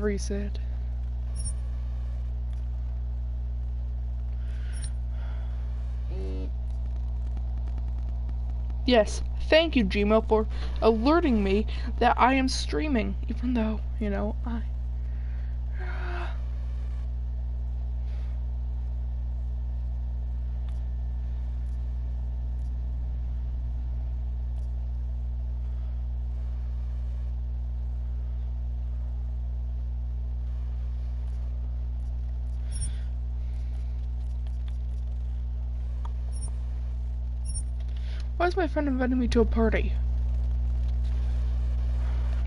whatever he said. Yes, thank you, Gmail, for alerting me that I am streaming, even though, you know, Why is my friend inviting me to a party?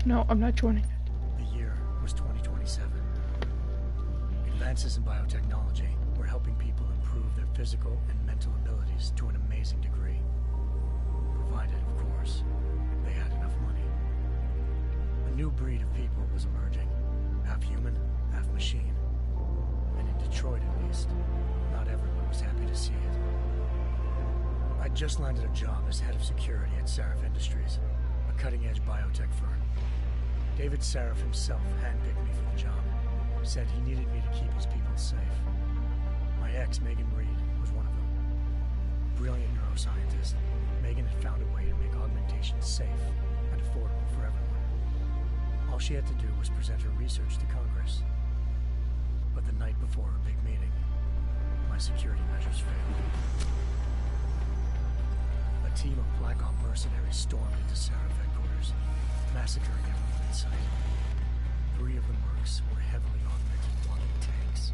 No, I'm not joining it. The year was 2027. Advances in biotechnology were helping people improve their physical and mental abilities to an amazing degree. Provided, of course, they had enough money. A new breed of people was emerging, half human, half machine. And in Detroit, at least, not everyone was happy to see it. I'd just landed a job as head of security at Sarif Industries, a cutting-edge biotech firm. David Sarif himself handpicked me for the job, said he needed me to keep his people safe. My ex, Megan Reed, was one of them. Brilliant neuroscientist, Megan had found a way to make augmentation safe and affordable for everyone. All she had to do was present her research to Congress. But the night before her big meeting, my security measures failed. A team of Black Ops mercenaries stormed into Sarif headquarters, massacring everyone in sight. 3 of the mercs were heavily augmented walking tanks.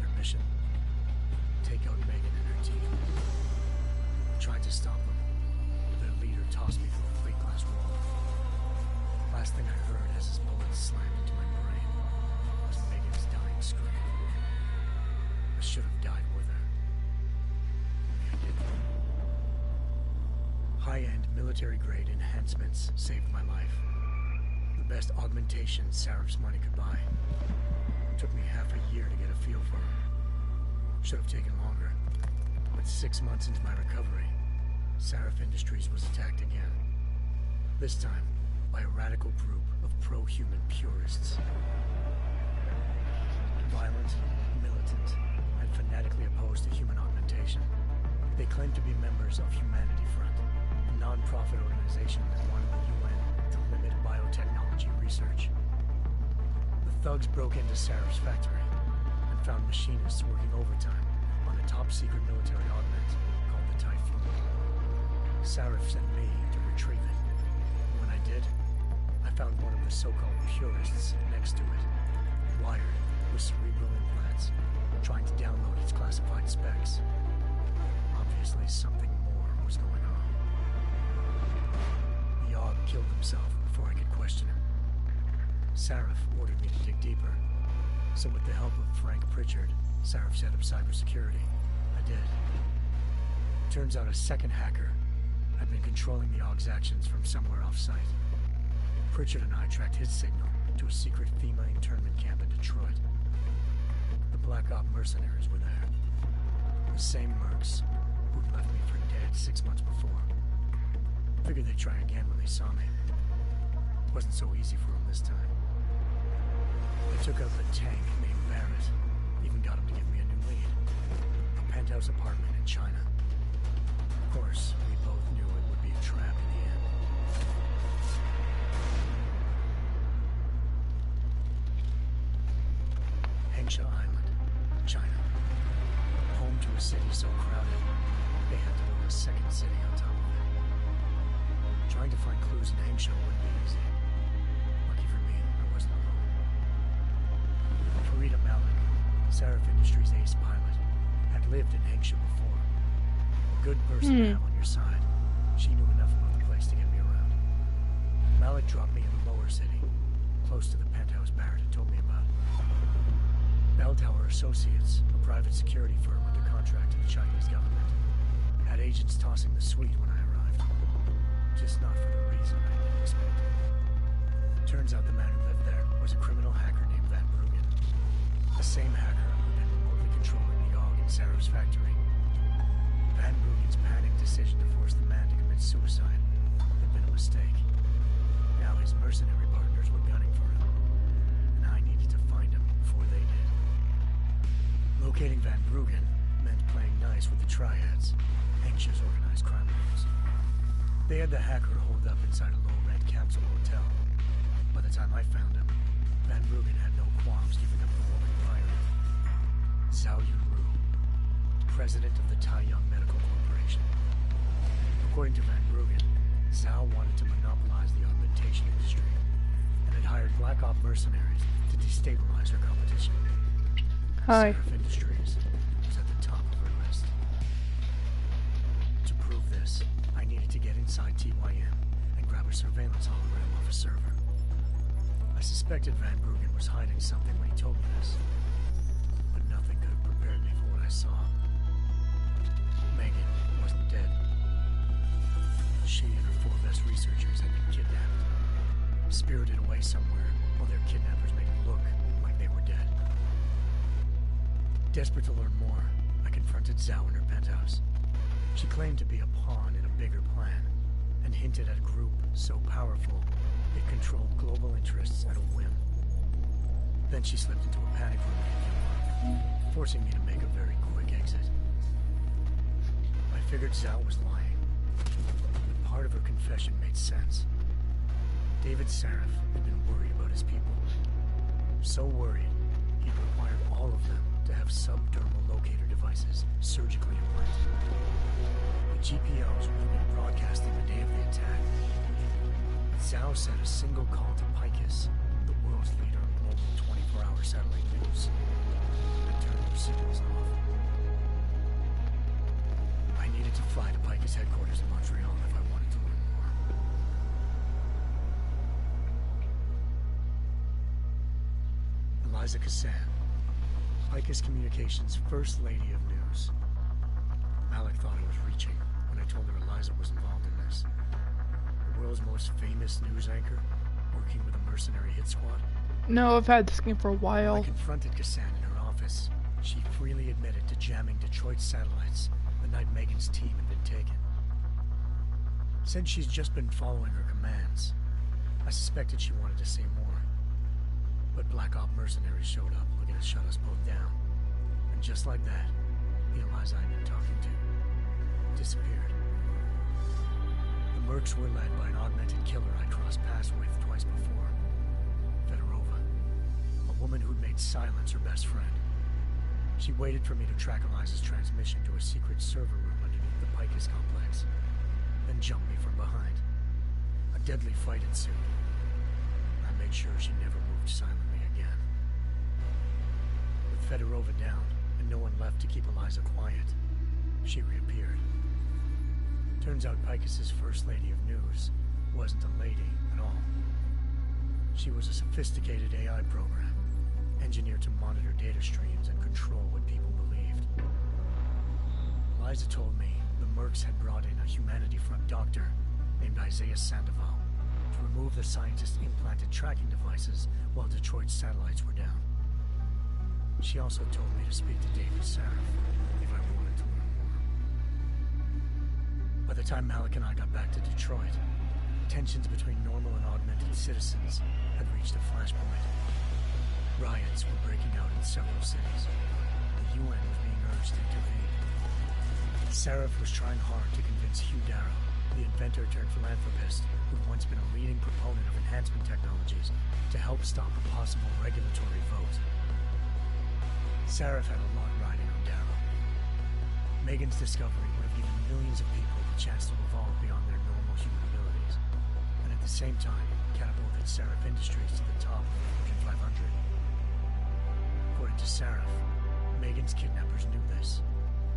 Their mission? Take out Megan and her team. I tried to stop them. Their leader tossed me through a plate glass wall. Last thing I heard as his bullets slammed into my brain was Megan's dying scream. I should have died with her. Only I didn't. High-end military-grade enhancements saved my life. The best augmentation Sarif's money could buy. It took me half a year to get a feel for her. Should have taken longer. But 6 months into my recovery, Sarif Industries was attacked again. This time, by a radical group of pro-human purists. Violent, militant, and fanatically opposed to human augmentation. They claimed to be members of Humanity Front, a non-profit organization that wanted the UN to limit biotechnology research. The thugs broke into Sarif's factory and found machinists working overtime on a top-secret military augment called the Typhoon. Sarif sent me to retrieve it. When I did, I found one of the so-called purists next to it, wired with cerebral implants, trying to download its classified specs. Obviously, something more was going on. The Aug killed himself before I could question him. Sarif ordered me to dig deeper, so with the help of Frank Pritchard, Sarif's head of cybersecurity, I did. Turns out a second hacker had been controlling the Aug's actions from somewhere off-site. Pritchard and I tracked his signal to a secret FEMA internment camp in Detroit. The Black Ops mercenaries were there. The same mercs who'd left me for dead 6 months before. Figured they'd try again when they saw me. Wasn't so easy for them this time. I took out the tank named Barrett. Even got him to give me a new lead. A penthouse apartment in China. Of course, we both knew it would be a trap in the end. Hengsha Island, China. Home to a city so crowded, they had to build a second city on top of it. Trying to find clues in Hengsha wouldn't be easy. Lucky for me, I wasn't alone. Farida Malik, Sarif Industries' ace pilot, had lived in Hengsha before. A good person to have on your side. She knew enough about the place to get me around. Malik dropped me in the lower city, close to the penthouse Barrett had told me about. Bell Tower Associates, a private security firm under contract to the Chinese government, had agents tossing the suite when I arrived. Just not for the reason I didn't expect. Turns out the man who lived there was a criminal hacker named Van Bruggen. The same hacker who'd been remotely controlling the Aug in Sarif's factory. Van Bruggen's panicked decision to force the man to commit suicide had been a mistake. Now his mercenary partners were gunning for him, and I Locating Van Bruggen meant playing nice with the triads, anxious organized crime lords. They had the hacker holed up inside a low-rent capsule hotel. By the time I found him, Van Bruggen had no qualms giving up the woman pirate. Zhao Yunru, president of the Taiyang Medical Corporation. According to Van Bruggen, Zhao wanted to monopolize the augmentation industry and had hired Black Op mercenaries to destabilize her competition. Hi. Seraph Industries was at the top of her list. To prove this, I needed to get inside TYM and grab a surveillance hologram off a server. I suspected Van Bruggen was hiding something when he told me this, but nothing could have prepared me for what I saw. Megan wasn't dead. She and her 4 best researchers had been kidnapped, spirited away somewhere while their kidnappers made it look like they were dead. Desperate to learn more, I confronted Zhao in her penthouse. She claimed to be a pawn in a bigger plan, and hinted at a group so powerful it controlled global interests at a whim. Then she slipped into a panic room, forcing me to make a very quick exit. I figured Zhao was lying, but part of her confession made sense. David Sarif had been worried about his people. So worried, he'd required all of them to have subdermal locator devices surgically implanted. The GPOs would have been broadcasting the day of the attack. But Zhao sent a single call to Picus, the world's leader in global 24-hour satellite news, and turned those signals off. I needed to fly to Picus headquarters in Montreal if I wanted to learn more. Eliza Cassan, Picus Communications' First Lady of News. Malik thought I was reaching when I told her Eliza was involved in this. The world's most famous news anchor, working with a mercenary hit squad. No, I've had this game for a When while. I confronted Cassan in her office, she freely admitted to jamming Detroit's satellites the night Megan's team had been taken. Said she's just been following her commands. I suspected she wanted to say more. But Black Op mercenaries showed up looking to shut us both down. And just like that, the Eliza I'd been talking to disappeared. The Mercs were led by an augmented killer I crossed paths with twice before. Fedorova, a woman who'd made silence her best friend. She waited for me to track Eliza's transmission to a secret server room underneath the Picus complex, then jumped me from behind. A deadly fight ensued. I made sure she never moved silently again. With Fedorova down, and no one left to keep Eliza quiet, she reappeared. Turns out Picus's First Lady of News wasn't a lady at all. She was a sophisticated AI program, engineered to monitor data streams and control what people believed. Eliza told me the Mercs had brought in a Humanity Front doctor named Isaiah Sandoval to remove the scientist's implanted tracking devices while Detroit's satellites were down. She also told me to speak to David Sarif if I wanted to learn more. By the time Malik and I got back to Detroit, tensions between normal and augmented citizens had reached a flashpoint. Riots were breaking out in several cities. The UN was being urged to intervene. Sarif was trying hard to convince Hugh Darrow, the inventor turned philanthropist who'd once been a leading proponent of enhancement technologies, to help stop a possible regulatory vote. Sarif had a lot riding on Darrow. Megan's discovery would have given millions of people the chance to evolve beyond their normal human abilities, and at the same time catapulted Sarif Industries to the top of the Fortune 500. According to Sarif, Megan's kidnappers knew this,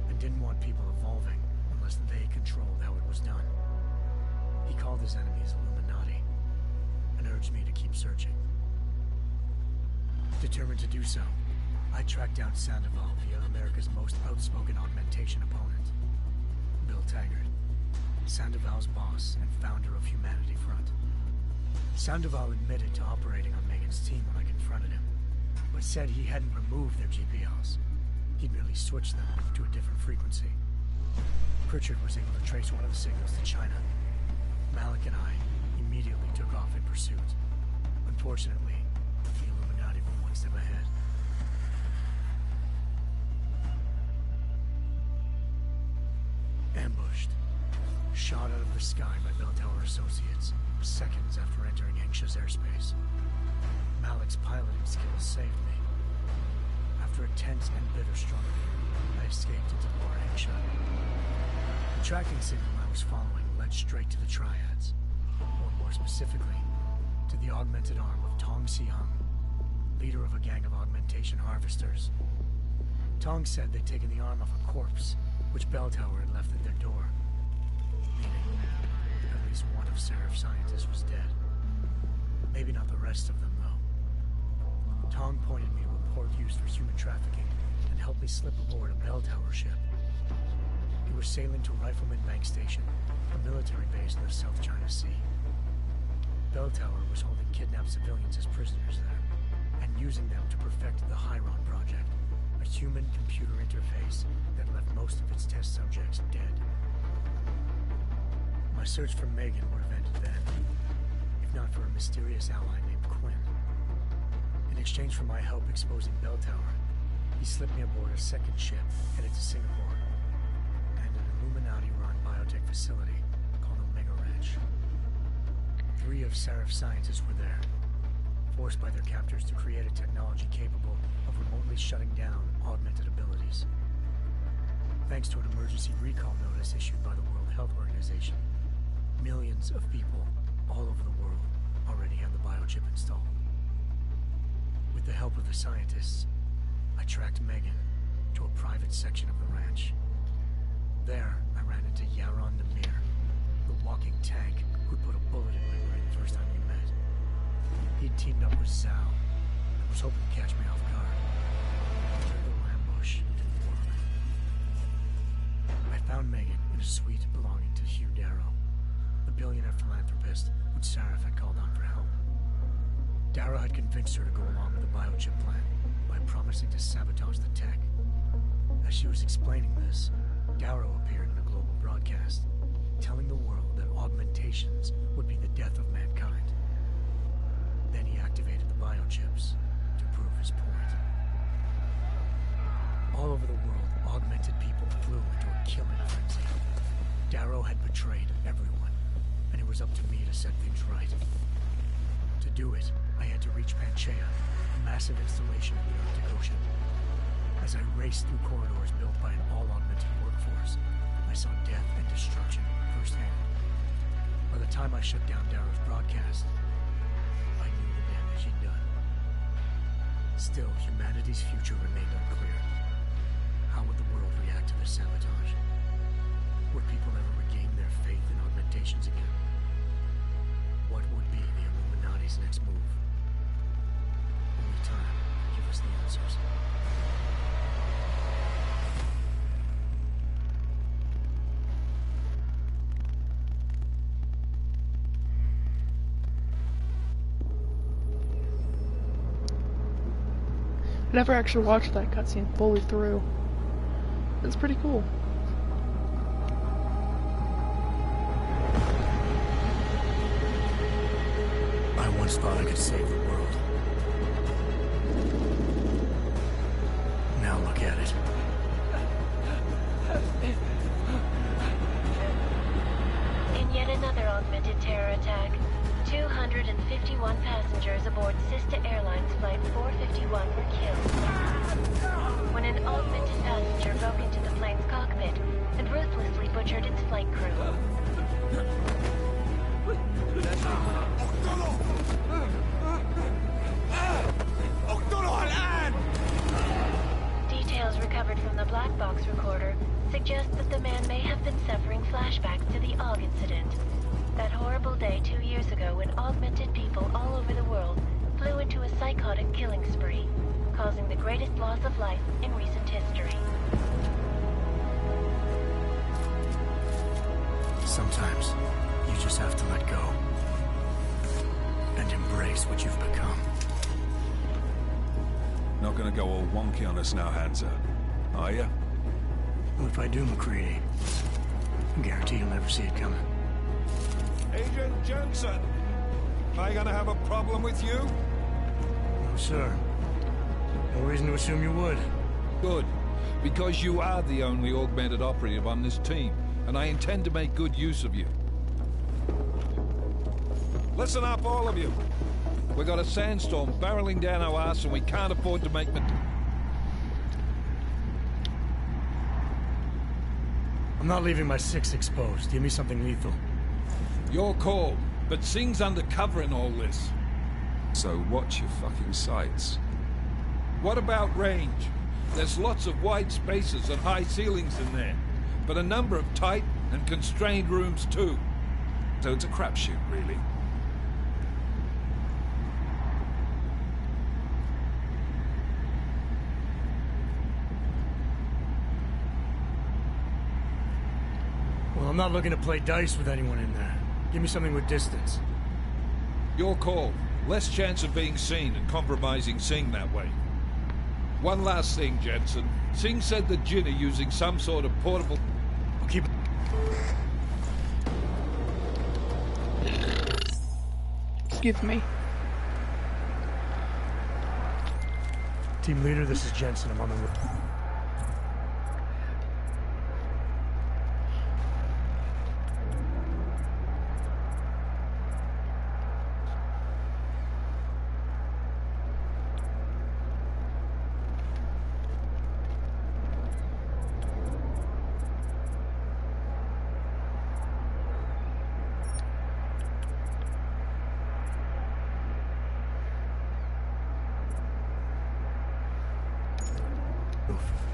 and didn't want people evolving unless they controlled how it was done. He called his enemies Illuminati, and urged me to keep searching. Determined to do so, I tracked down Sandoval via America's most outspoken augmentation opponent, Bill Taggart, Sandoval's boss and founder of Humanity Front. Sandoval admitted to operating on Megan's team when I confronted him, but said he hadn't removed their GPLs. He'd merely switched them to a different frequency. Pritchard was able to trace one of the signals to China. Malik and I immediately took off in pursuit. Unfortunately, the Illuminati were one step ahead. Ambushed. Shot out of the sky by Bell Tower associates, seconds after entering Hengsha's airspace. Malik's piloting skills saved me. After a tense and bitter struggle, I escaped into Lower Hengsha. The tracking signal I was following led straight to the Triads, or more specifically, to the augmented arm of Tong Si-hung, leader of a gang of augmentation harvesters. Tong said they'd taken the arm off a corpse, which Bell Tower had left at their door, meaning at least one of Seraph's scientists was dead. Maybe not the rest of them, though. Tong pointed me to a port used for human trafficking and helped me slip aboard a Bell Tower ship. We were sailing to Rifleman Bank Station, a military base in the South China Sea. Bell Tower was holding kidnapped civilians as prisoners there, and using them to perfect the Hyron Project, a human-computer interface that left most of its test subjects dead. My search for Megan would have ended then, if not for a mysterious ally named Quinn. In exchange for my help exposing Bell Tower, he slipped me aboard a second ship headed to Singapore, and an Illuminati-run biotech facility called Omega Ranch. 3 of Seraph's scientists were there, forced by their captors to create a technology capable of remotely shutting down augmented abilities. Thanks to an emergency recall notice issued by the World Health Organization, millions of people all over the world already have the biochip installed. With the help of the scientists, I tracked Megan to a private section of the ranch. There, I ran into Yaron Namir, the walking tank who'd put a bullet in my brain the first time we met. He'd teamed up with Zhao and was hoping to catch me off guard. A little ambush didn't work. I found Megan in a suite belonging to Hugh Darrow, the billionaire philanthropist who Seraph had called on for help. Darrow had convinced her to go along with the biochip plan by promising to sabotage the tech. As she was explaining this, Darrow appeared in a global broadcast, telling the world that augmentations would be the death of mankind. Then he activated the biochips to prove his point. All over the world, augmented people flew into a killing frenzy. Darrow had betrayed everyone, and it was up to me to set things right. To do it, I had to reach Panchaea, a massive installation in the Arctic Ocean. As I raced through corridors built by an all-augmented workforce, I saw death and destruction firsthand. By the time I shut down Darrow's broadcast, I knew the damage he'd done. Still, humanity's future remained unclear. How would the world react to this sabotage? Would people ever regain their faith in augmentations again? What would be the Illuminati's next move? Only time will give us the answers. I never actually watched that cutscene fully through. It's pretty cool. I once thought I could save the world. Now look at it. In yet another augmented terror attack, 251 passengers aboard Sista Airlines Flight 451 were killed when an augmented passenger broke into the plane's cockpit and ruthlessly butchered its flight crew. Details recovered from the black box recorder suggest that the man may have been suffering flashbacks to the AUG incident. That horrible day 2 years ago when augmented people all over the world flew into a psychotic killing spree, causing the greatest loss of life in recent history. Sometimes, you just have to let go. And embrace what you've become. Not gonna go all wonky on us now, Hansa, are ya? Well, if I do, McCready, I guarantee you'll never see it coming. Agent Jensen! Am I gonna have a problem with you? No, sir. No reason to assume you would. Good. Because you are the only augmented operative on this team, and I intend to make good use of you. Listen up, all of you. We got a sandstorm barreling down our ass and we can't afford to make I'm not leaving my 6 exposed. Give me something lethal. Your call, but Singh's undercover in all this. So watch your fucking sights. What about range? There's lots of wide spaces and high ceilings in there, but a number of tight and constrained rooms too. So it's a crapshoot, really. Well, I'm not looking to play dice with anyone in there. Give me something with distance. Your call. Less chance of being seen and compromising Singh that way. One last thing, Jensen. Singh said the Jinn are using some sort of portable... I'll keep... Excuse me. Team leader, this is Jensen. I'm on the road.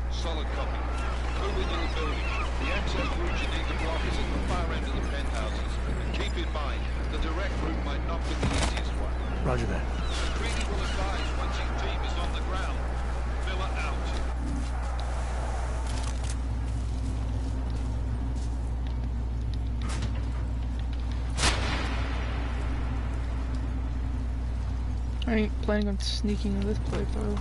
Solid copy. Move into the building. The access route you need to block is at the far end of the penthouses. And keep in mind, the direct route might not be the easiest one. Roger that. McCready will advise once his team is on the ground. Miller out. I ain't planning on sneaking in this playthrough.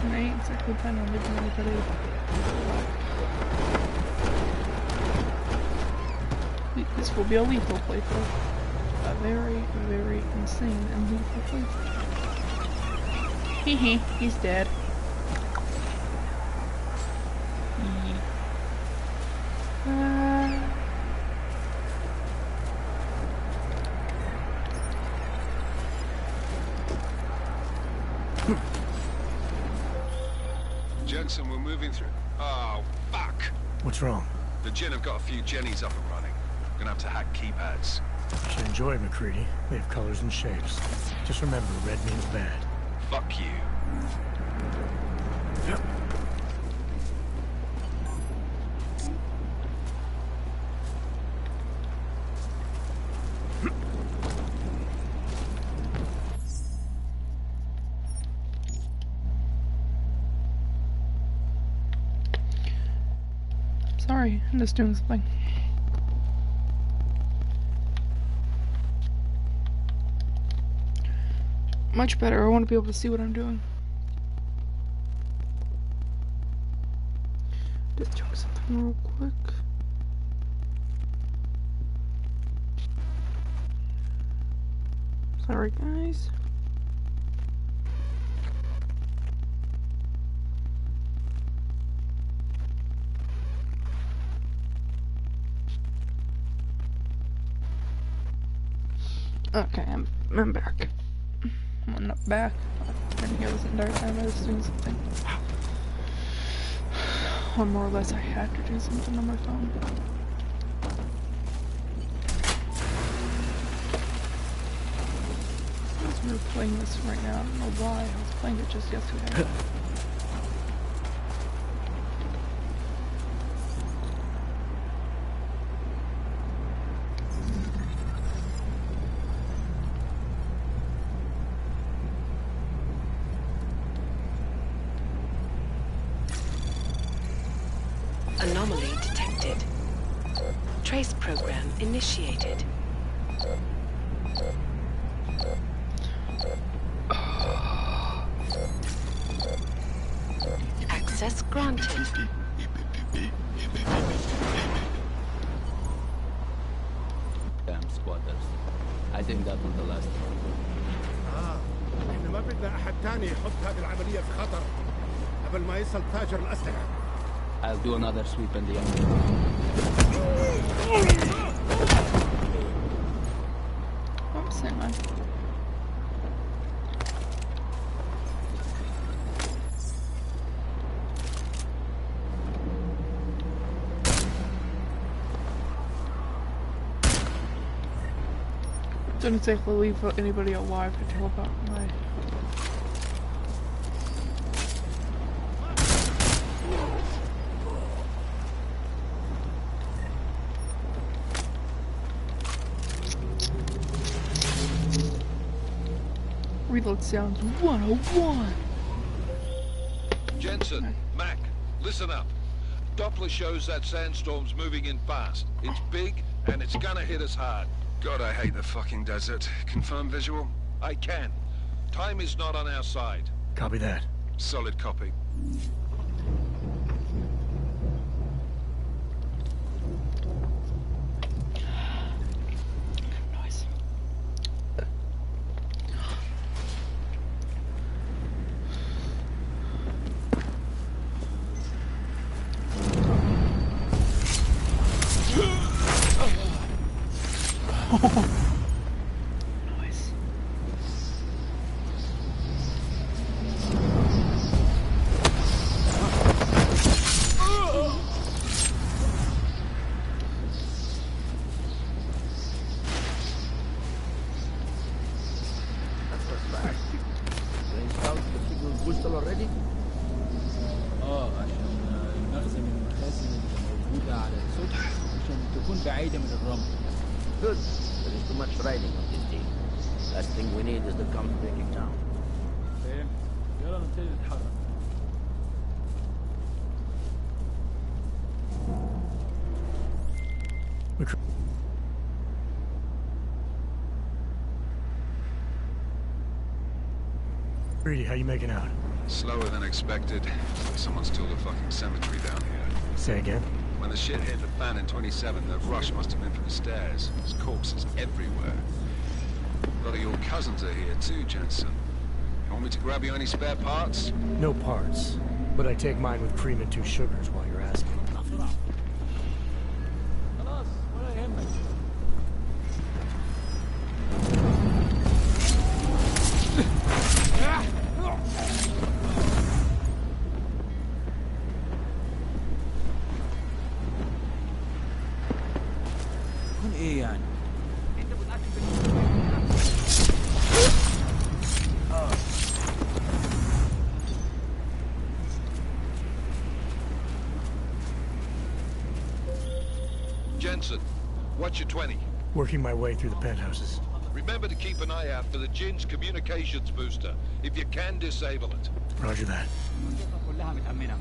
I ain't exactly planning on leaving anybody. This will be a lethal playthrough. A very, very insane and lethal playthrough. Hee he's dead. Jensen, we're moving through. Oh, fuck! What's wrong? The Jinn have got a few Jennies up and running. Gonna have to hack keypads. Should enjoy it, McCready. They have colors and shapes. Just remember, red means bad. Fuck you. Sorry, I'm just doing something. Much better. I want to be able to see what I'm doing. Just doing something real quick. Sorry, guys. Okay, I'm back. I'm not back. I've been here this entire time. I was doing something. Or more or less, I had to do something on my phone. Because we were playing this right now. I don't know why. I was playing it just yesterday. Anomaly detected. Trace program initiated. Access granted. Damn squatters. I think that was the last one. Ah, in the ما بدنا أحد تاني يحط هذه العملية في خطر قبل ما يصل تاجر الأسلحة. I'll do another sweep in the end. Oops, hang on. Didn't exactly leave anybody alive to tell about my... Reload sounds 101! Jensen, Mac, listen up. Doppler shows that sandstorm's moving in fast. It's big, and it's gonna hit us hard. God, I hate the fucking desert. Confirm visual? I can. Time is not on our side. Copy that. Solid copy. Nice. Nice. already? عشان المخزن من المخازن اللي موجودة على السطح عشان تكون بعيدة من الرمل. Good. There is too much riding on this deal. Last thing we need is the comes breaking down. فاهم؟ يلا نبتدي نتحرك. Greedy, how you making out? Slower than expected. Someone's tilled a fucking cemetery down here. Say again? When the shit hit the fan in 27, the rush must have been from the stairs. There's corpses everywhere. A lot of your cousins are here too, Jensen. You want me to grab you any spare parts? No parts. But I take mine with cream and 2 sugars while you're asking. خلاص ولا يهمك. يكون ايه يعني؟ Jensen, what's your 20? Working my way through the penthouses. Remember to keep an eye out for the Jin's communications booster. If you can, disable it. Roger that. كلها متأمنة.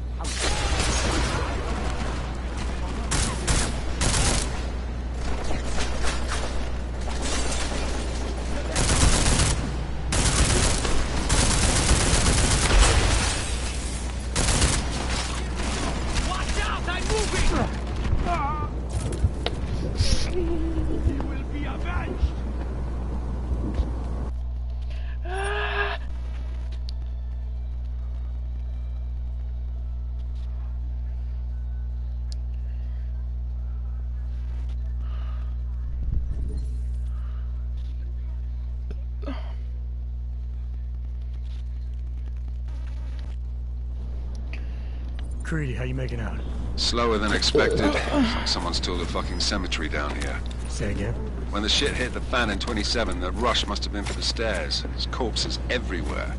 Greedy, how you making out? Slower than expected. It's like someone's tilled a fucking cemetery down here. Say again? When the shit hit the fan in 27, the rush must have been for the stairs. There's corpses everywhere.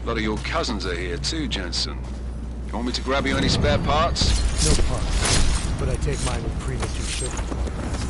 A lot of your cousins are here too, Jensen. You want me to grab you any spare parts? No parts. But I take mine with cream and 2 sugars while you're asking.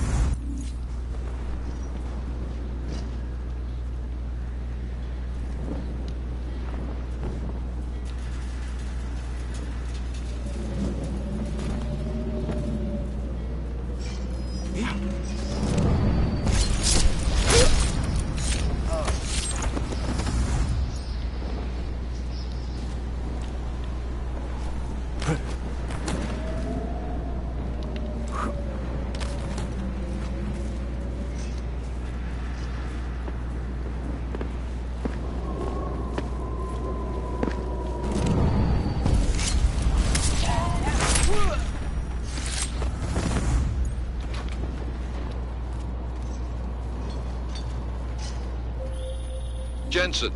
Jensen,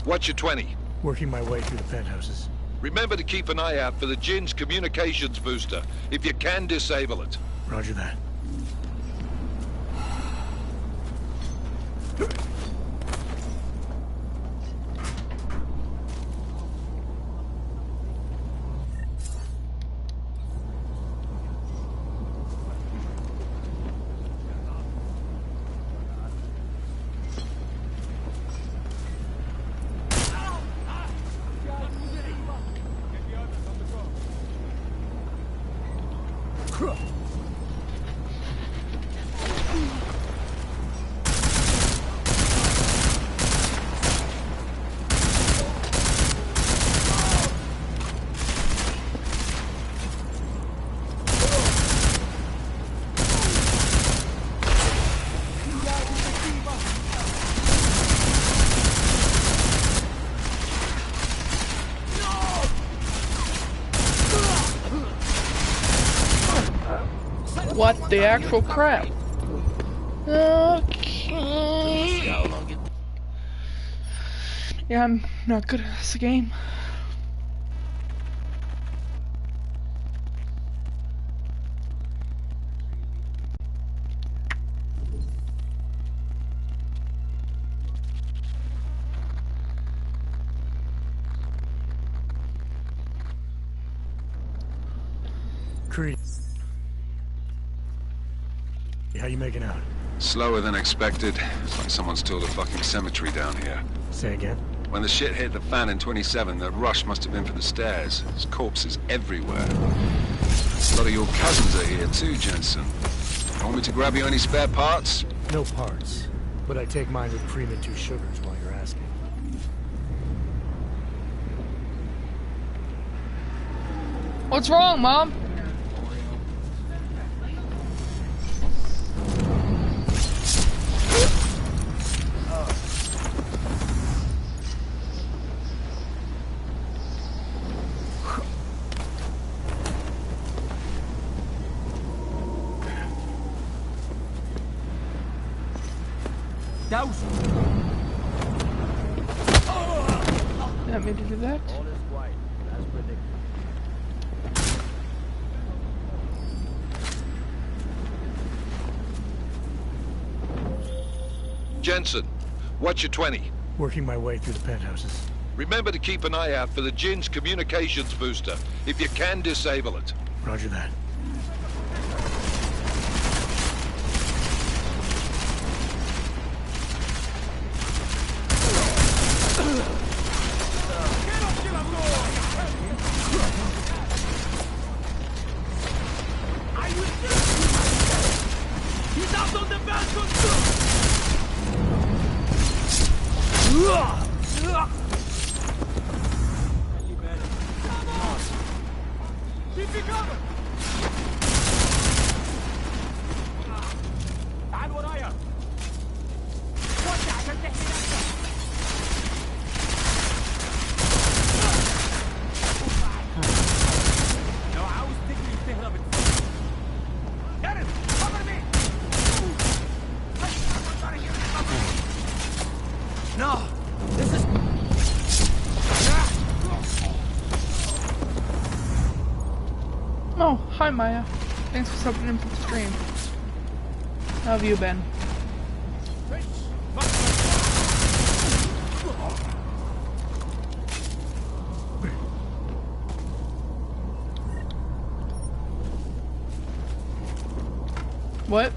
what's your 20? Working my way through the penthouses. Remember to keep an eye out for the Jinn's communications booster. If you can, disable it. Roger that. What the actual crap? Okay. Yeah, I'm not good at this game. Creed. How you making out? Slower than expected. It's like someone's tilled a fucking cemetery down here. Say again? When the shit hit the fan in 27, the rush must have been for the stairs. There's corpses everywhere. A lot of your cousins are here too, Jensen. Want me to grab you any spare parts? No parts. But I take mine with cream and 2 sugars while you're asking. What's wrong, Mom? Deus! You want me to do that? All is quiet, as predicted. Jensen, what's your 20? Working my way through the penthouses. Remember to keep an eye out for the Jinn's communications booster. If you can, disable it. Roger that. Oh, hi Maya. Thanks for subbing in for the stream. How have you been? What?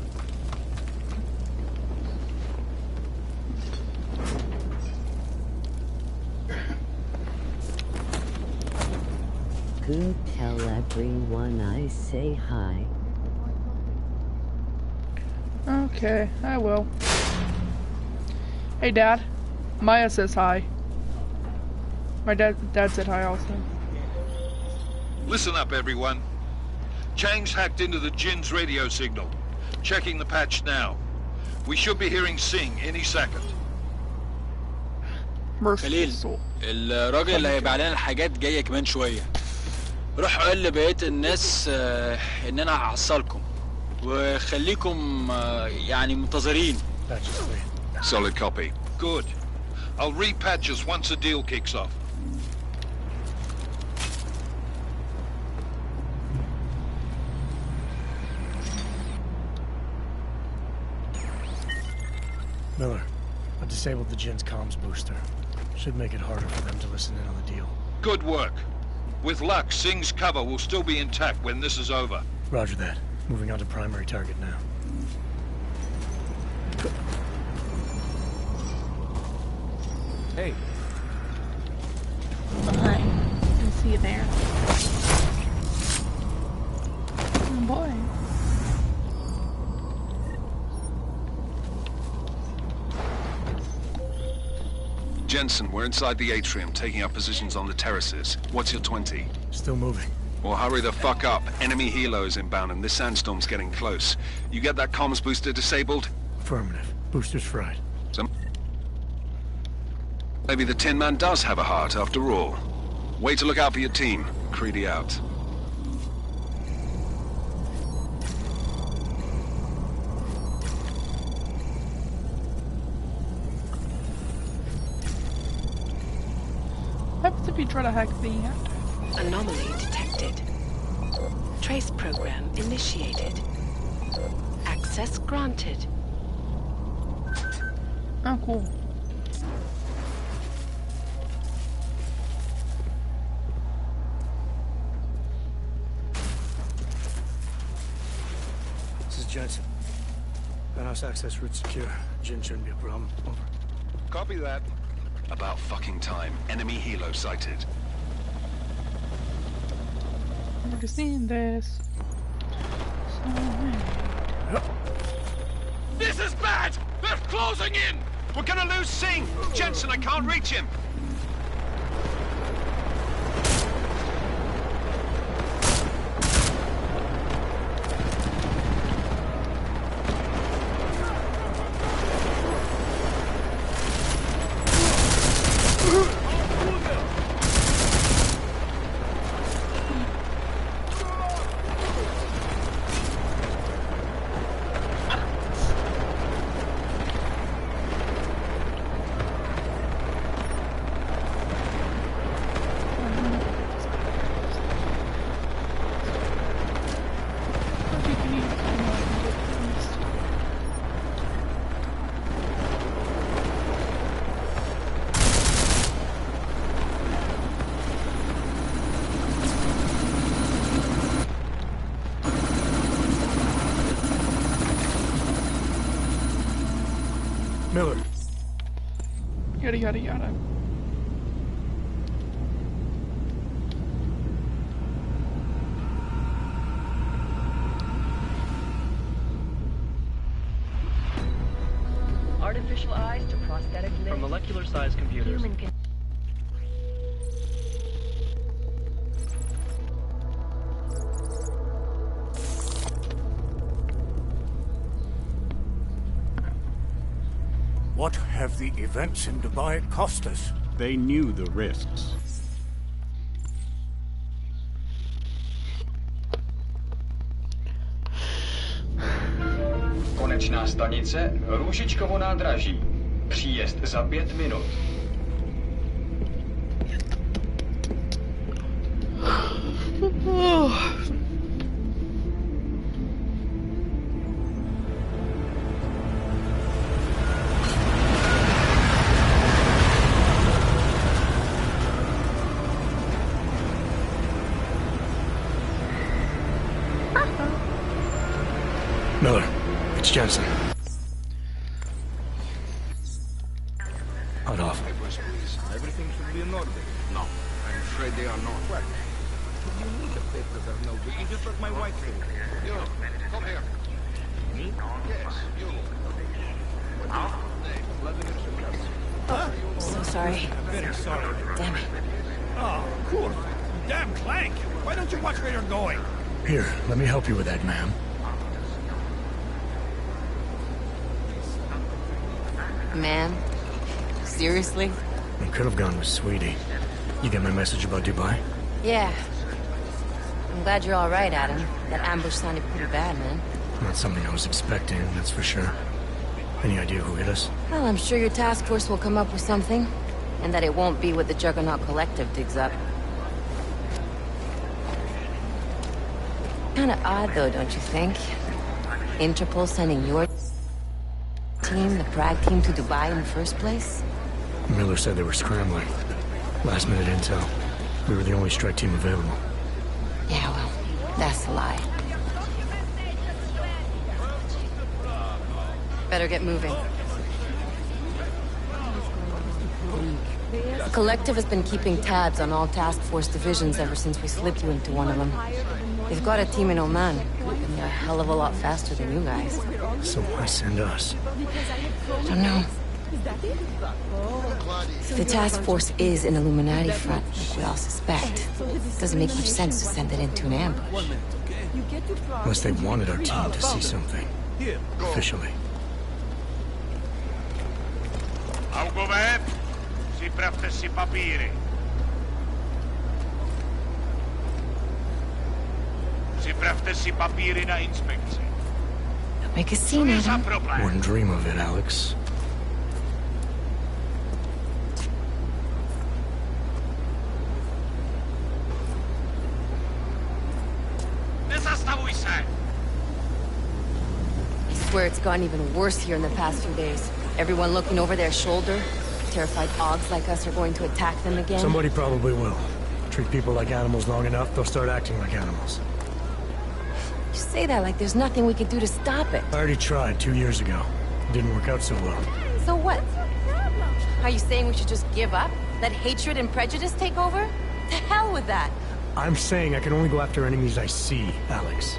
Go tell everyone I say hi. Okay, I will. Hey Dad. Maya says hi. My dad said hi also. Listen up, everyone. Chang's hacked into the Jinn's radio signal. Checking the patch now. We should be hearing Sing any second. خليل الراجل اللي هيبيع لنا الحاجات جايه كمان شويه. روح قول لبقيه الناس ان انا هحصلكم وخليكم يعني منتظرين. Solid copy. Good. I'll repatch us once the deal kicks off. Miller, I disabled the Jin's comms booster. Should make it harder for them to listen in on the deal. Good work. With luck, Singh's cover will still be intact when this is over. Roger that. Moving on to primary target now. Hey. Behind. I see you there. Oh boy. Jensen, we're inside the atrium, taking up positions on the terraces. What's your 20? Still moving. Well, hurry the fuck up. Enemy helos inbound and this sandstorm's getting close. You get that comms booster disabled? Affirmative. Booster's fried. Maybe the Tin Man does have a heart after all. Way to look out for your team. Creedy out. What happens if you try to hack the Anomaly detected. Trace program initiated. Access granted. Oh, cool. This is Jensen. Penthouse access route secure. Jin shouldn't be a problem. Over. Copy that. About fucking time. Enemy helo sighted. I've never seen this. So weird. This is bad! They're closing in! We're gonna lose Singh! Jensen, I can't reach him! Miller. Yada yada yada. Artificial eyes to prosthetic limbs. From molecular-sized computers. Human What have the events in Dubai cost us? They knew the risks. Konečná stanice Růžičkovo nádraží. Příjezd za 5 minut. Miller, it's Jensen. Hot off. Everything should be in order. No, I'm afraid they are not. What? You need the papers are no good. You just let my wife do it. You, come here. Me? Yes, you. What's your name? Vladimir Shevkas. Huh? So sorry. I'm very sorry. Damn it. Oh, cool. Damn Clank. Why don't you watch where you're going? Here, let me help you with that, ma'am. Man? Seriously? I could have gone with Sweetie. You get my message about Dubai? Yeah. I'm glad you're all right, Adam. That ambush sounded pretty bad, man. Not something I was expecting, that's for sure. Any idea who hit us? Well, I'm sure your task force will come up with something. And that it won't be what the Juggernaut Collective digs up. Kinda odd, though, don't you think? Interpol sending your team, the Prague team, to Dubai in the first place? Miller said they were scrambling. Last-minute intel. We were the only strike team available. Yeah, well, that's a lie. Better get moving. The Collective has been keeping tabs on all task force divisions ever since we slipped you into one of them. They've got a team in Oman, and they're a hell of a lot faster than you guys. So why send us? Don't know. If the task force is an Illuminati front, like we all suspect, it doesn't make much sense to send it into an ambush. Unless they wanted our team to see something. Officially. Augover, připravte si papíry. Připravte si papíry na inspekci. Make a scene, Adam. Wouldn't dream of it, Alex. Nezastavuj se! I swear it's gotten even worse here in the past few days. Everyone looking over their shoulder. Terrified Augs like us are going to attack them again. Somebody probably will. Treat people like animals long enough, they'll start acting like animals. You say that like there's nothing we could do to stop it. I already tried 2 years ago. It didn't work out so well. So what? Are you saying we should just give up? Let hatred and prejudice take over? To hell with that! I'm saying I can only go after enemies I see, Alex.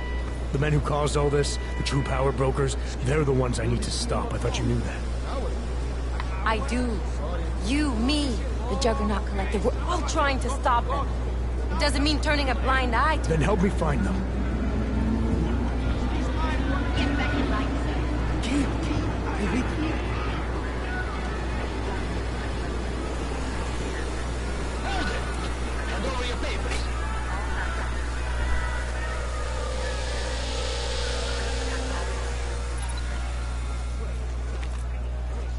The men who caused all this, the true power brokers, they're the ones I need to stop. I thought you knew that. I do. You, me, the Juggernaut Collective, we're all trying to stop them. It doesn't mean turning a blind eye to... Then help me find them.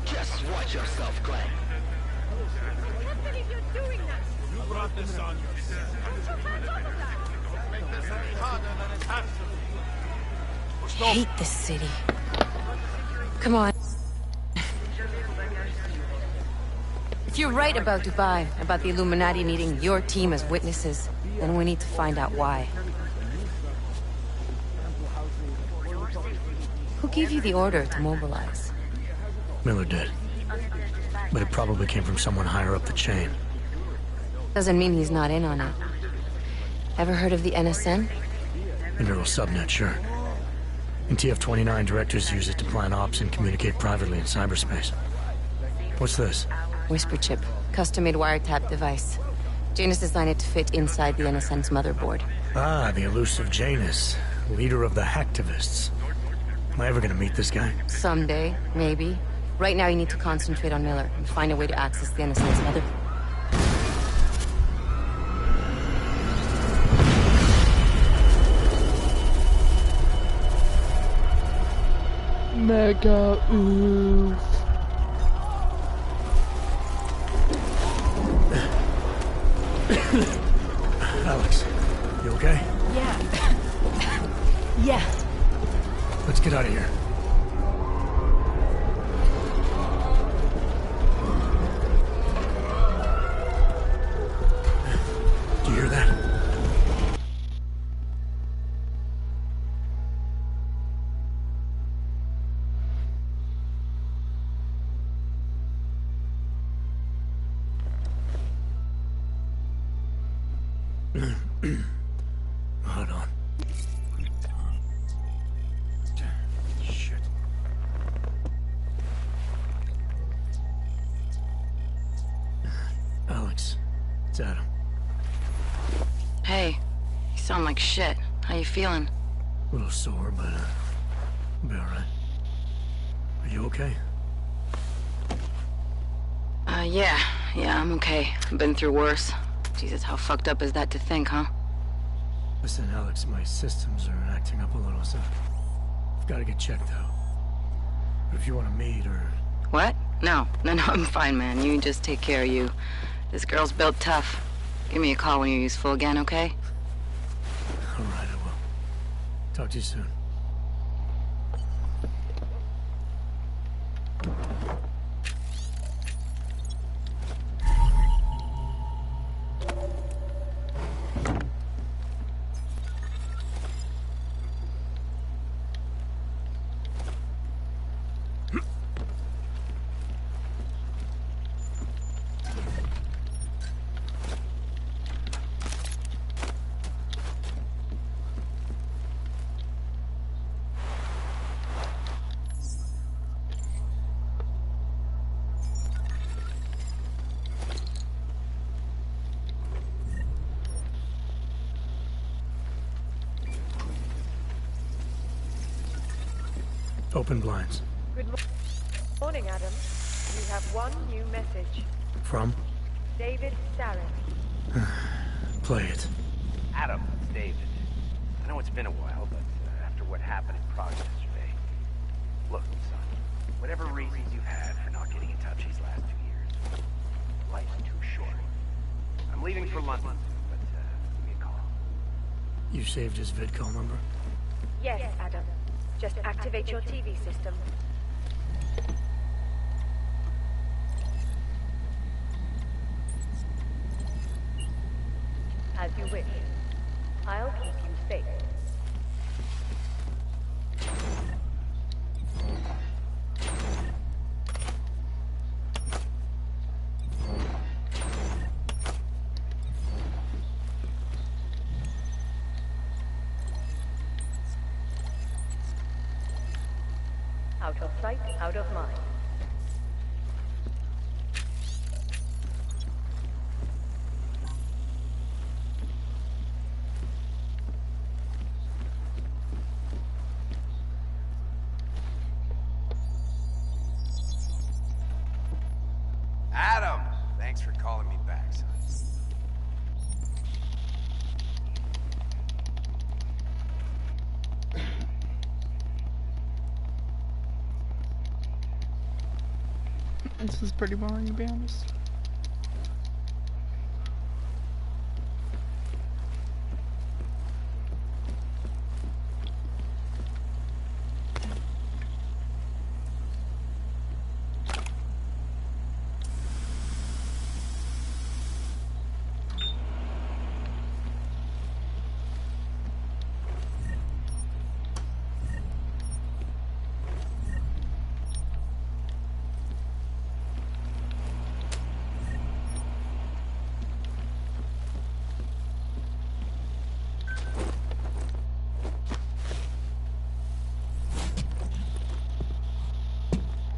Just watch yourself, Glenn. You brought this on yourself. Make this any harder than it has to be. I hate this city. Come on. If you're right about Dubai, about the Illuminati needing your team as witnesses, then we need to find out why. Who gave you the order to mobilize? Miller did. But it probably came from someone higher up the chain. Doesn't mean he's not in on it. Ever heard of the NSN? Internal subnet, sure. In TF-29, directors use it to plan ops and communicate privately in cyberspace. What's this? Whisper chip. Custom-made wiretap device. Janus designed it to fit inside the NSN's motherboard. Ah, the elusive Janus. Leader of the hacktivists. Am I ever gonna meet this guy? Someday, maybe. Right now you need to concentrate on Miller and find a way to access the NSN's mother... Mega oof. Alex, you okay? Yeah. Yeah. Let's get out of here. Do you hear that? Hold on. Shit. Alex, it's Adam. Hey, you sound like shit. How you feeling? A little sore, but I'll be alright. Are you okay? Yeah, I'm okay. I've been through worse. Jesus, how fucked up is that to think, huh? Listen, Alex, my systems are acting up a little, so I've got to get checked out. But if you want to meet or... What? No, I'm fine, man. You just take care of you. This girl's built tough. Give me a call when you're useful again, okay? All right, I will. Talk to you soon. Open blinds. Good morning, Adam. You have one new message. From? David Sarek. Play it. Adam, it's David. I know it's been a while, but after what happened in Prague yesterday... Look, son, whatever reasons you've had for not getting in touch these last 2 years, life's too short. I'm leaving for London, but give me a call. You saved his vidcall number? Yes, Adam. Just activate your TV system. As you wish. I'll keep you safe. Out of sight, out of mind. Adam! Thanks for calling me back, son. This is pretty boring, to be honest.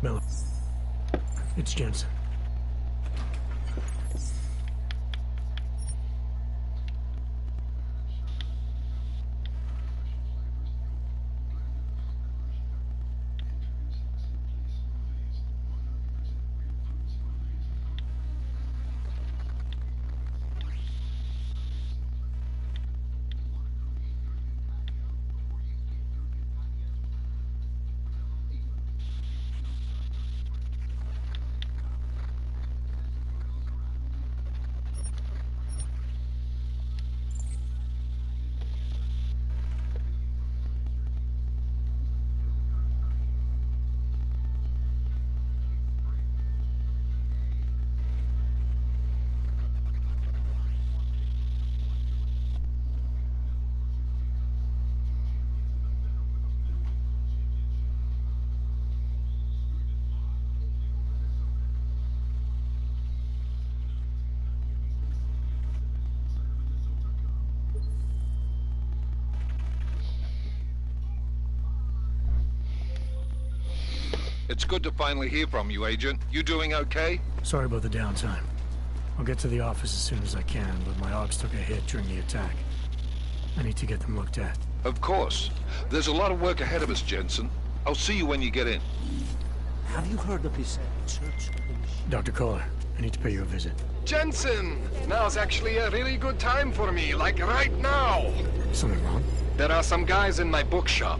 Miller. It's Jensen. It's good to finally hear from you, Agent. You doing okay? Sorry about the downtime. I'll get to the office as soon as I can, but my Augs took a hit during the attack. I need to get them looked at. Of course. There's a lot of work ahead of us, Jensen. I'll see you when you get in. Have you heard of this church? Dr. Kohler, I need to pay you a visit. Jensen! Now's actually a really good time for me, like right now. Something wrong? There are some guys in my bookshop.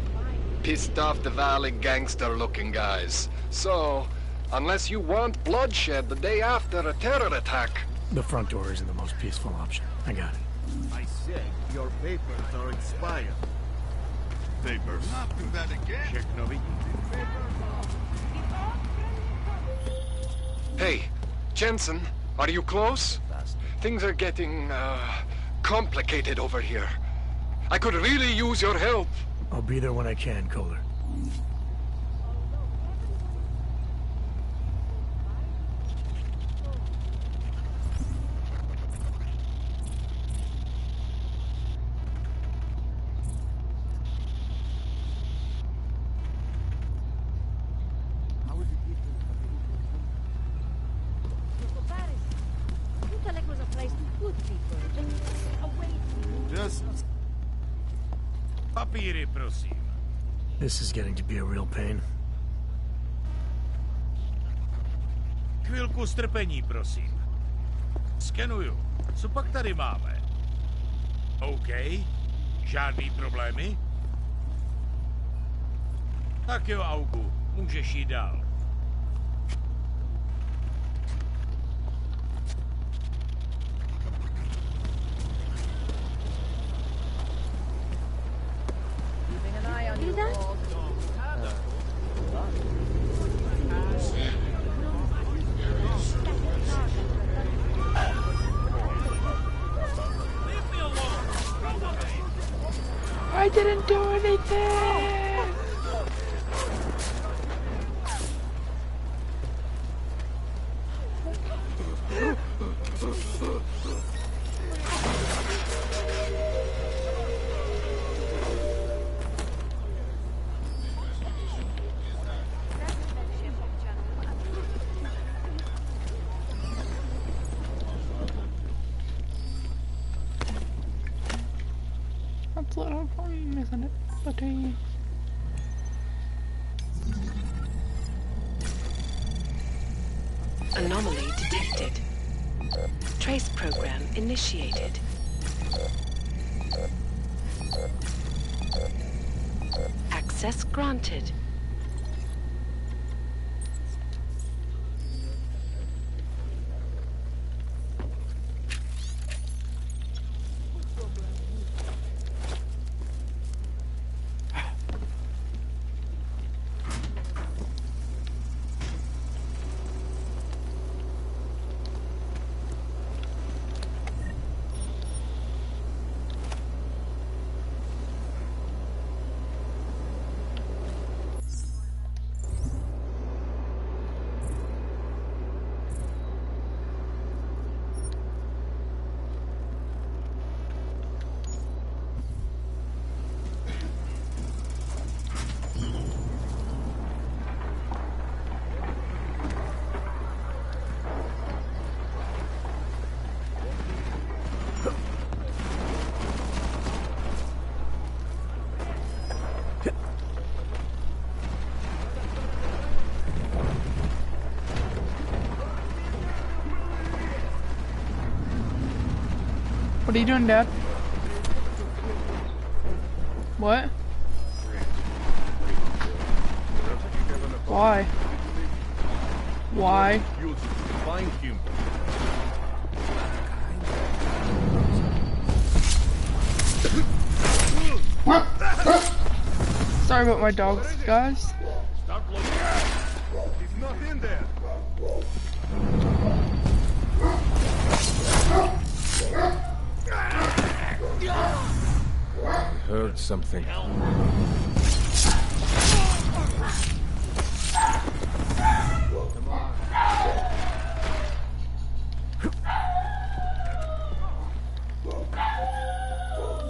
pissed off the valley gangster-looking guys. So, unless you want bloodshed the day after a terror attack... The front door isn't the most peaceful option. I got it. I said your papers are expired. Papers. Not do that again. Check Novi. Hey, Jensen, are you close? Things are getting, complicated over here. I could really use your help. I'll be there when I can, Kohler. Papíry, prosím. This is getting to be a real pain. Chvilku strpení, prosím. Skenuju. Co pak tady máme? OK. Žádný problémy? Tak jo, Augu. Můžeš jít dál. I didn't do anything! That's a little fun, isn't it? Buddy. Anomaly detected. Trace program initiated. Access granted. What are you doing, Dad? What? Why? Why? Sorry about my dogs, guys. Stop looking. He's not in there. I heard something.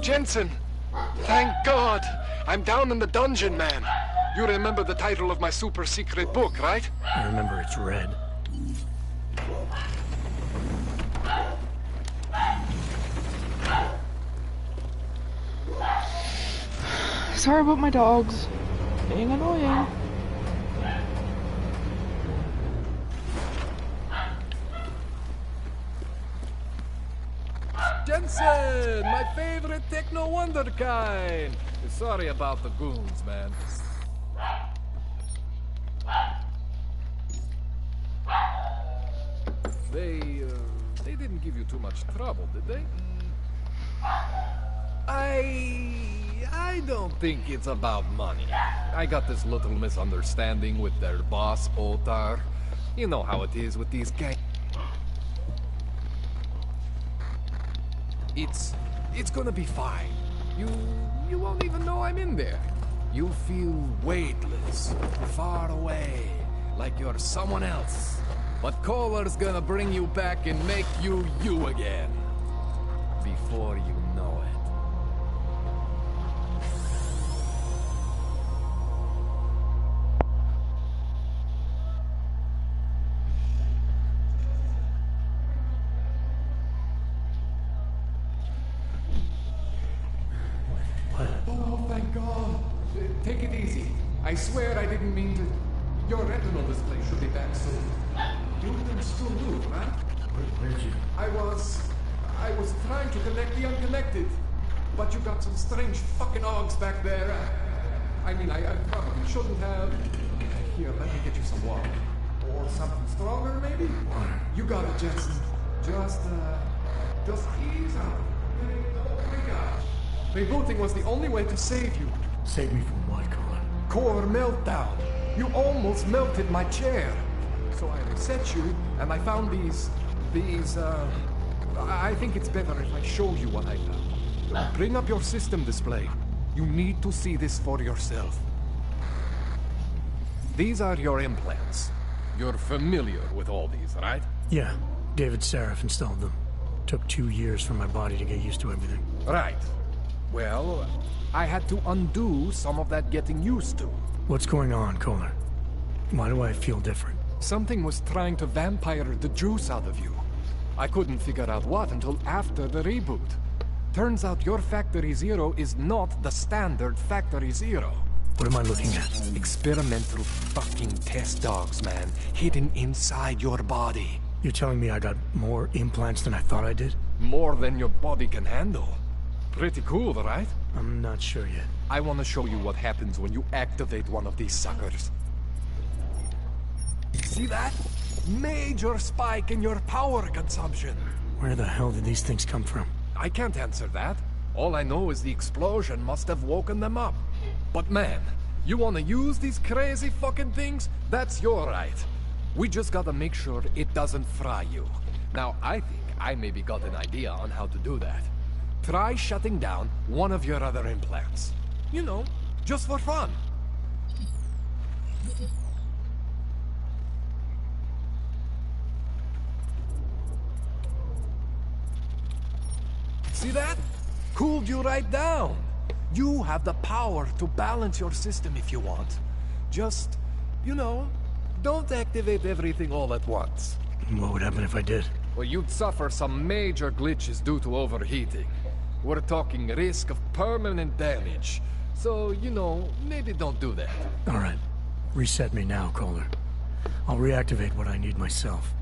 Jensen! Thank God! I'm down in the dungeon, man. You remember the title of my super secret book, right? I remember it's red. Sorry about my dogs being annoying. Jensen, my favorite techno wonder kind. Sorry about the goons, man. give you too much trouble, did they? I don't think it's about money. I got this little misunderstanding with their boss, Otar. You know how it is with these gangs. It's gonna be fine. You won't even know I'm in there. You'll feel weightless, far away, like you're someone else. But Kohler's gonna bring you back and make you you again. Before you know it. Oh, thank God. Take it easy. I swear I didn't mean to. Your retinal display should be back soon. You can still move, right? Where'd you? I was trying to connect the unconnected. But you got some strange fucking ogs back there. I mean, I probably shouldn't have. Here, let me get you some water. Or something stronger, maybe? Water. You got it, Jensen. Just ease out. Oh my gosh. Rebooting was the only way to save you. Save me from what, Kohler? Core meltdown. You almost melted my chair. So I reset you, and I found these, I think it's better if I show you what I found. Bring up your system display. You need to see this for yourself. These are your implants. You're familiar with all these, right? Yeah. David Seraph installed them. Took 2 years for my body to get used to everything. Right. Well, I had to undo some of that getting used to. What's going on, Kohler? Why do I feel different? Something was trying to vampire the juice out of you. I couldn't figure out what until after the reboot. Turns out your Factory Zero is not the standard Factory Zero. What am I looking at? Experimental fucking test dogs, man. Hidden inside your body. You're telling me I got more implants than I thought I did? More than your body can handle. Pretty cool, right? I'm not sure yet. I want to show you what happens when you activate one of these suckers. See that? Major spike in your power consumption. Where the hell did these things come from? I can't answer that. All I know is the explosion must have woken them up. But man, you want to use these crazy fucking things? That's your right. We just gotta make sure it doesn't fry you. Now, I think I maybe got an idea on how to do that. Try shutting down one of your other implants. You know, just for fun. See that? Cooled you right down. You have the power to balance your system if you want. Just, you know, don't activate everything all at once. What would happen if I did? Well, you'd suffer some major glitches due to overheating. We're talking risk of permanent damage. So, you know, maybe don't do that. All right. Reset me now, Kohler. I'll reactivate what I need myself.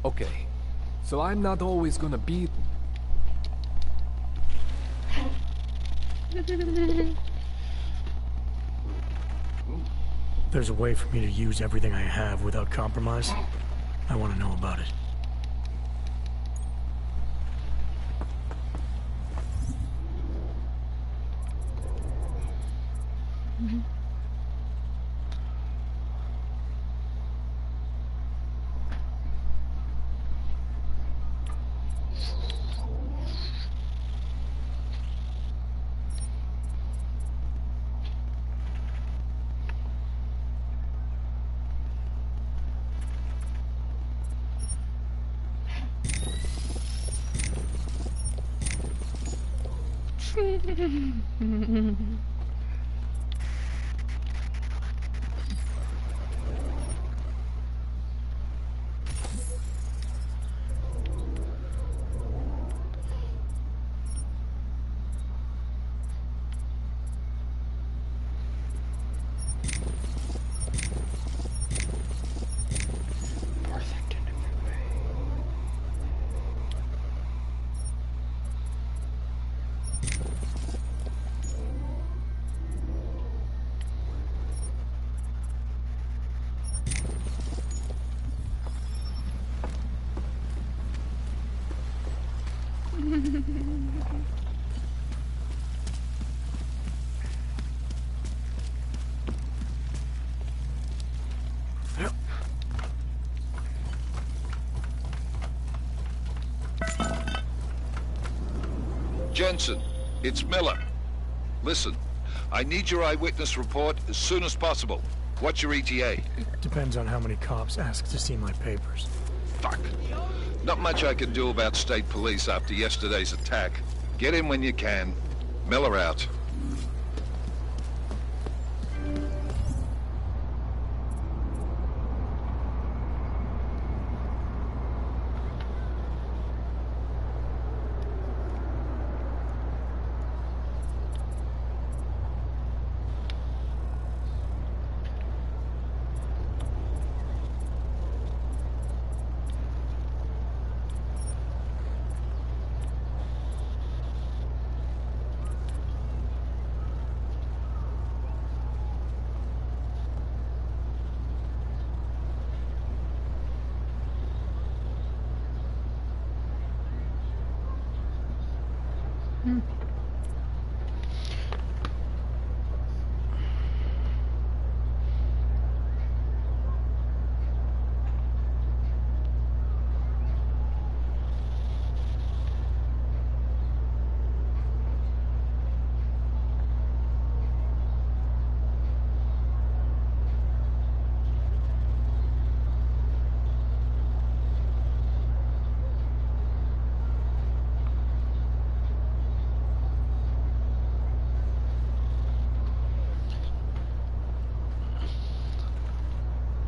Okay, so I'm not always gonna be... There's a way for me to use everything I have without compromise. I want to know about it. Jensen, it's Miller. Listen, I need your eyewitness report as soon as possible. What's your ETA? Depends on how many cops ask to see my papers. Fuck. Not much I can do about state police after yesterday's attack. Get in when you can. Miller out.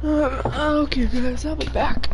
Okay guys, I'll be back.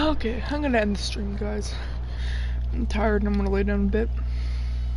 Okay, I'm gonna end the stream, guys. I'm tired and I'm gonna lay down a bit.